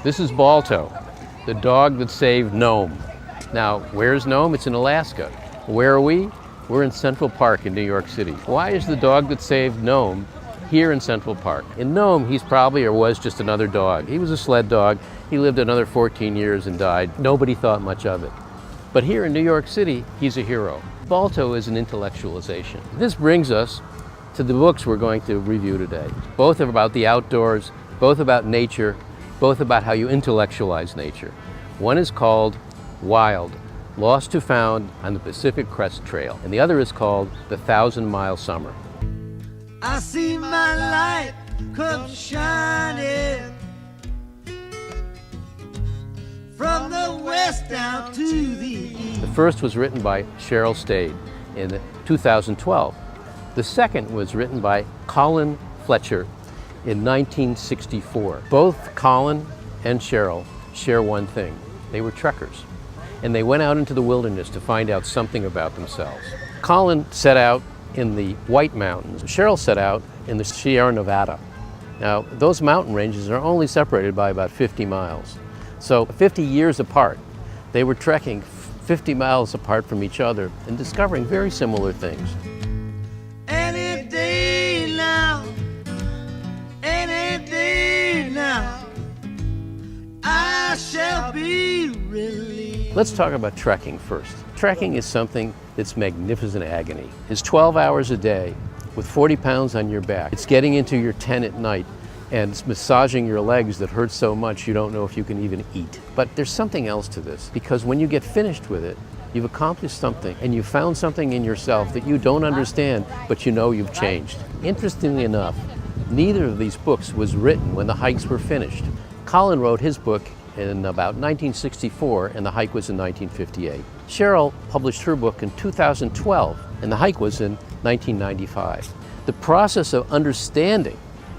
This is Balto, the dog that saved Nome. Now, where's Nome? It's in Alaska. Where are we? We're in Central Park in New York City. Why is the dog that saved Nome here in Central Park? In Nome, he's probably or was just another dog. He was a sled dog. He lived another 14 years and died. Nobody thought much of it. But here in New York City, he's a hero. Balto is an intellectualization. This brings us to the books we're going to review today. Both are about the outdoors, both about nature, both about how you intellectualize nature. One is called Wild, Lost to Found on the Pacific Crest Trail, and the other is called The 1,000-Mile Summer. I see my light come shining from the west down to the east. The first was written by Cheryl Stade in 2012. The second was written by Colin Fletcher in 1964. Both Colin and Cheryl share one thing. They were trekkers, and they went out into the wilderness to find out something about themselves. Colin set out in the White Mountains. Cheryl set out in the Sierra Nevada. Now, those mountain ranges are only separated by about 50 miles. So 50 years apart, they were trekking 50 miles apart from each other and discovering very similar things. Any day now, I shall be relieved. Let's talk about trekking first. Trekking is something that's magnificent agony. It's 12 hours a day with 40 pounds on your back. It's getting into your tent at night and it's massaging your legs that hurt so much you don't know if you can even eat. But there's something else to this, because when you get finished with it, you've accomplished something and you found something in yourself that you don't understand, but you know you've changed. Interestingly enough, neither of these books was written when the hikes were finished. Colin wrote his book in about 1964 and the hike was in 1958. Cheryl published her book in 2012 and the hike was in 1995. The process of understanding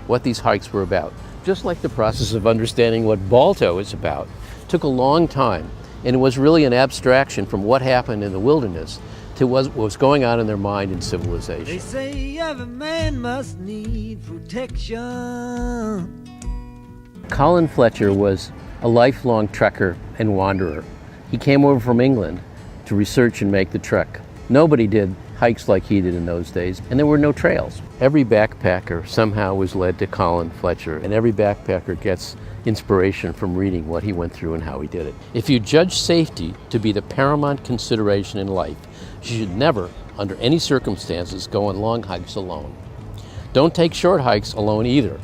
what these hikes were about, just like the process of understanding what Balto is about, took a long time, and it was really an abstraction from what happened in the wilderness to what was going on in their mind in civilization. They say every man must need protection. Colin Fletcher was a lifelong trekker and wanderer. He came over from England to research and make the trek. Nobody did hikes like he did in those days, and there were no trails. Every backpacker somehow was led to Colin Fletcher, and every backpacker gets inspiration from reading what he went through and how he did it. If you judge safety to be the paramount consideration in life, you should never, under any circumstances, go on long hikes alone. Don't take short hikes alone either,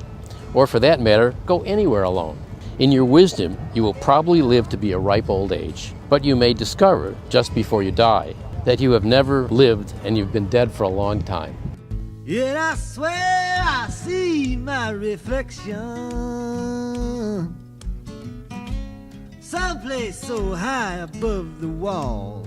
or for that matter, go anywhere alone. In your wisdom, you will probably live to be a ripe old age, but you may discover, just before you die, that you have never lived and you've been dead for a long time. Yet I swear I see my reflection someplace so high above the wall.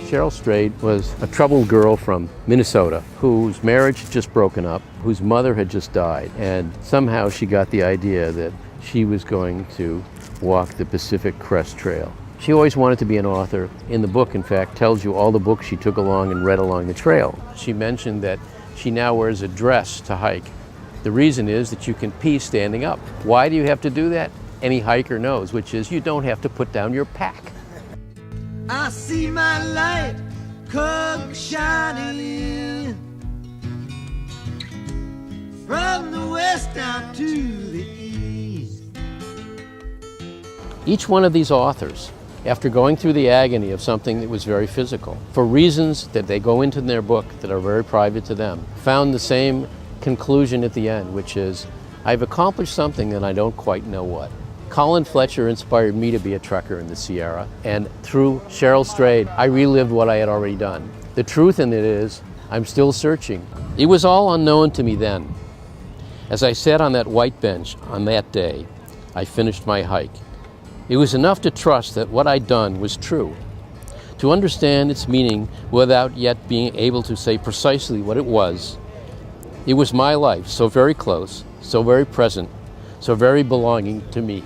Cheryl Stade was a troubled girl from Minnesota whose marriage had just broken up, whose mother had just died, and somehow she got the idea that she was going to walk the Pacific Crest Trail. She always wanted to be an author. In the book, in fact, tells you all the books she took along and read along the trail. She mentioned that she now wears a dress to hike. The reason is that you can pee standing up. Why do you have to do that? Any hiker knows, which is you don't have to put down your pack. I see my light come shining from the west down to the east. Each one of these authors, after going through the agony of something that was very physical, for reasons that they go into in their book that are very private to them, found the same conclusion at the end, which is, I've accomplished something and I don't quite know what. Colin Fletcher inspired me to be a trekker in the Sierra, and through Cheryl Stade, I relived what I had already done. The truth in it is, I'm still searching. It was all unknown to me then. As I sat on that white bench on that day, I finished my hike. It was enough to trust that what I'd done was true, to understand its meaning without yet being able to say precisely what it was. It was my life, so very close, so very present, so very belonging to me.